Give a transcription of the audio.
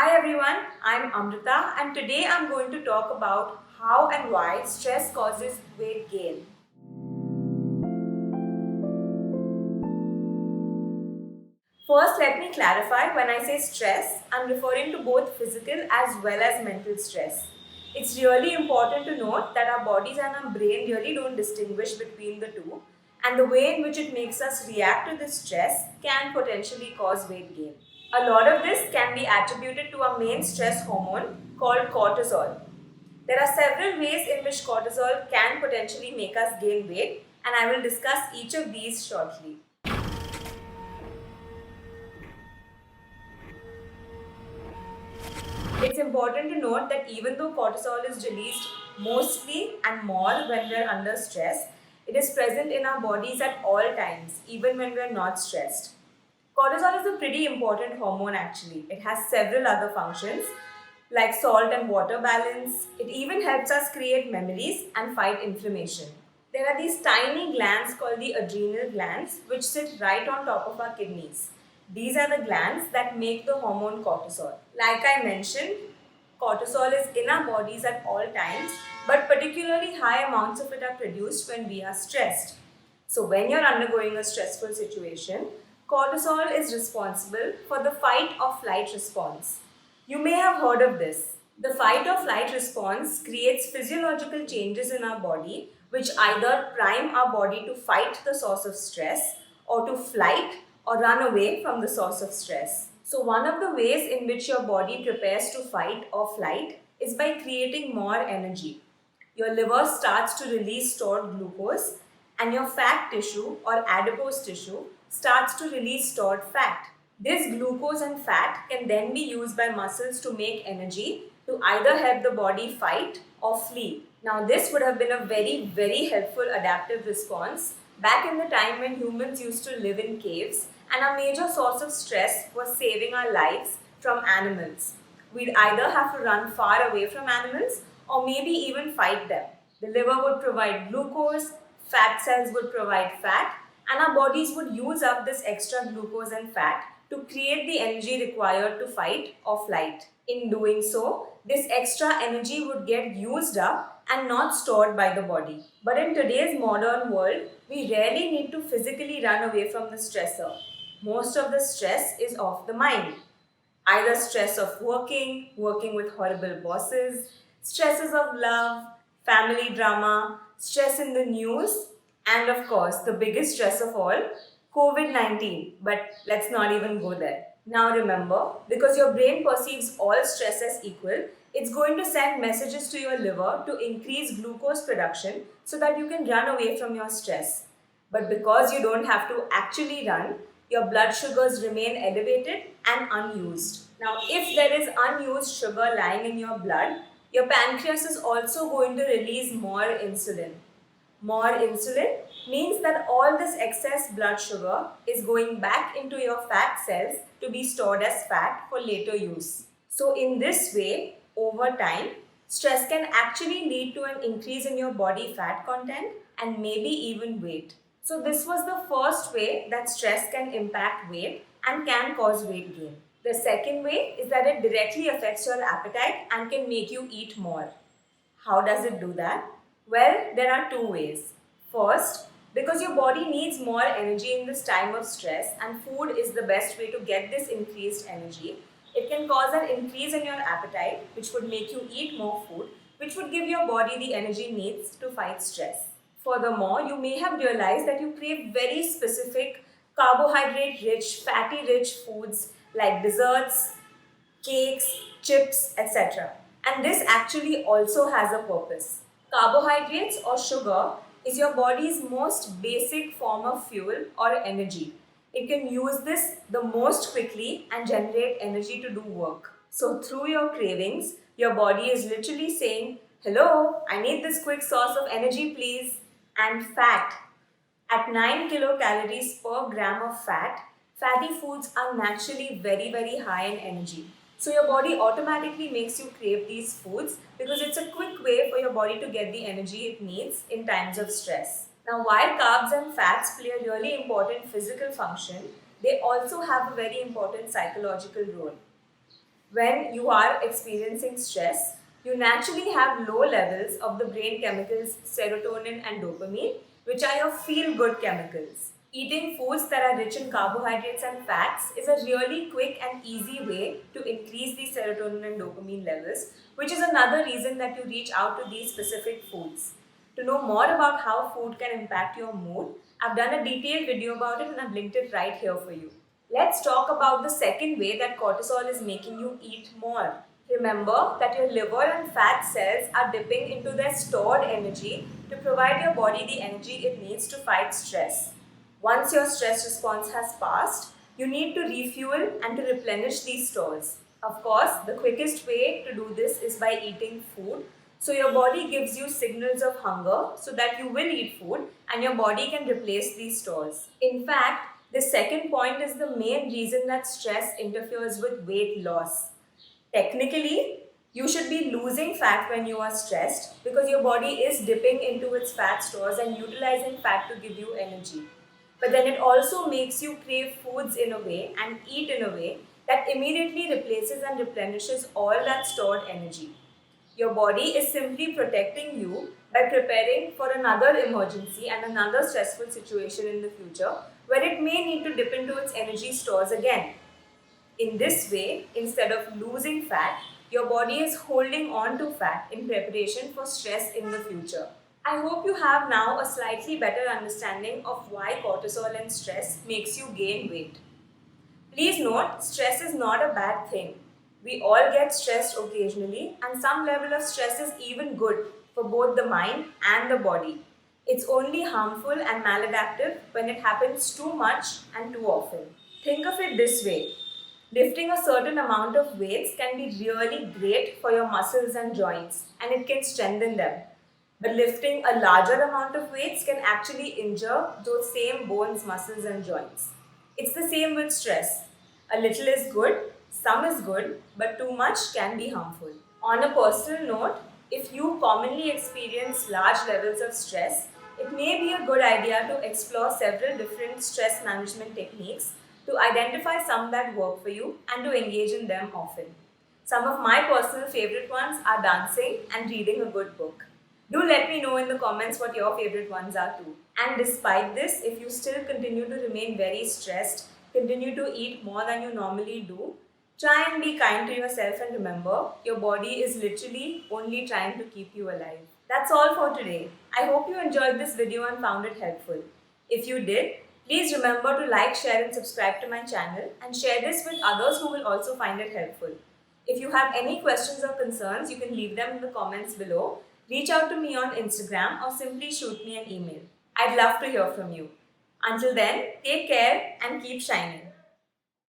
Hi everyone, I'm Amrita and today I'm going to talk about how and why stress causes weight gain. First, let me clarify when I say stress, I'm referring to both physical as well as mental stress. It's really important to note that our bodies and our brain really don't distinguish between the two, and the way in which it makes us react to this stress can potentially cause weight gain. A lot of this can be attributed to our main stress hormone called cortisol. There are several ways in which cortisol can potentially make us gain weight, and I will discuss each of these shortly. It's important to note that even though cortisol is released mostly and more when we're under stress, it is present in our bodies at all times, even when we're not stressed. Cortisol is a pretty important hormone actually. It has several other functions like salt and water balance. It even helps us create memories and fight inflammation. There are these tiny glands called the adrenal glands which sit right on top of our kidneys. These are the glands that make the hormone cortisol. Like I mentioned, cortisol is in our bodies at all times, but particularly high amounts of it are produced when we are stressed. So, when you're undergoing a stressful situation, cortisol is responsible for the fight or flight response. You may have heard of this. The fight or flight response creates physiological changes in our body which either prime our body to fight the source of stress or to flight or run away from the source of stress. So, one of the ways in which your body prepares to fight or flight is by creating more energy. Your liver starts to release stored glucose, and your fat tissue or adipose tissue starts to release stored fat. This glucose and fat can then be used by muscles to make energy to either help the body fight or flee. Now, this would have been a very helpful adaptive response back in the time when humans used to live in caves and our major source of stress was saving our lives from animals. We'd either have to run far away from animals or maybe even fight them. The liver would provide glucose, fat cells would provide fat, and our bodies would use up this extra glucose and fat to create the energy required to fight or flight. In doing so, this extra energy would get used up and not stored by the body. But in today's modern world, we rarely need to physically run away from the stressor. Most of the stress is of the mind. Either stress of working with horrible bosses, stresses of love, family drama, stress in the news, and of course, the biggest stress of all, COVID 19. But let's not even go there. Now remember, because your brain perceives all stress as equal, it's going to send messages to your liver to increase glucose production so that you can run away from your stress. But because you don't have to actually run, your blood sugars remain elevated and unused. Now, if there is unused sugar lying in your blood, your pancreas is also going to release more insulin. More insulin means that all this excess blood sugar is going back into your fat cells to be stored as fat for later use. So, in this way, over time, stress can actually lead to an increase in your body fat content and maybe even weight. So, this was the first way that stress can impact weight and can cause weight gain. The second way is that it directly affects your appetite and can make you eat more. How does it do that? Well, there are two ways. First, because your body needs more energy in this time of stress, and food is the best way to get this increased energy, it can cause an increase in your appetite, which would make you eat more food, which would give your body the energy it needs to fight stress. Furthermore, you may have realized that you crave very specific carbohydrate rich, fatty rich foods like desserts, cakes, chips, etc. And this actually also has a purpose. Carbohydrates or sugar is your body's most basic form of fuel or energy. It can use this the most quickly and generate energy to do work. So, through your cravings, your body is literally saying, "Hello, I need this quick source of energy, please." And fat. At 9 kilocalories per gram of fat, fatty foods are naturally very high in energy. So your body automatically makes you crave these foods because it's a quick way for your body to get the energy it needs in times of stress. Now, while carbs and fats play a really important physical function, they also have a very important psychological role. When you are experiencing stress, you naturally have low levels of the brain chemicals serotonin and dopamine, which are your feel good chemicals. Eating foods that are rich in carbohydrates and fats is a really quick and easy way to increase the serotonin and dopamine levels, which is another reason that you reach out to these specific foods. To know more about how food can impact your mood, I've done a detailed video about it and I've linked it right here for you. Let's talk about the second way that cortisol is making you eat more. Remember that your liver and fat cells are dipping into their stored energy to provide your body the energy it needs to fight stress. Once your stress response has passed, you need to refuel and to replenish these stores. Of course, the quickest way to do this is by eating food. So your body gives you signals of hunger so that you will eat food and your body can replace these stores. In fact, the second point is the main reason that stress interferes with weight loss. Technically, you should be losing fat when you are stressed because your body is dipping into its fat stores and utilizing fat to give you energy. But then it also makes you crave foods in a way and eat in a way that immediately replaces and replenishes all that stored energy. Your body is simply protecting you by preparing for another emergency and another stressful situation in the future where it may need to dip into its energy stores again. In this way, instead of losing fat, your body is holding on to fat in preparation for stress in the future. I hope you have now a slightly better understanding of why cortisol and stress makes you gain weight. Please note, stress is not a bad thing. We all get stressed occasionally, and some level of stress is even good for both the mind and the body. It's only harmful and maladaptive when it happens too much and too often. Think of it this way. Lifting a certain amount of weights can be really great for your muscles and joints, and it can strengthen them. But lifting a larger amount of weights can actually injure those same bones, muscles, and joints. It's the same with stress. A little is good, some is good, but too much can be harmful. On a personal note, if you commonly experience large levels of stress, it may be a good idea to explore several different stress management techniques to identify some that work for you and to engage in them often. Some of my personal favorite ones are dancing and reading a good book. Do let me know in the comments what your favorite ones are too. And despite this, if you still continue to remain very stressed, continue to eat more than you normally do, try and be kind to yourself and remember, your body is literally only trying to keep you alive. That's all for today. I hope you enjoyed this video and found it helpful. If you did, please remember to like, share and subscribe to my channel and share this with others who will also find it helpful. If you have any questions or concerns, you can leave them in the comments below. Reach out to me on Instagram or simply shoot me an email. I'd love to hear from you. Until then, take care and keep shining.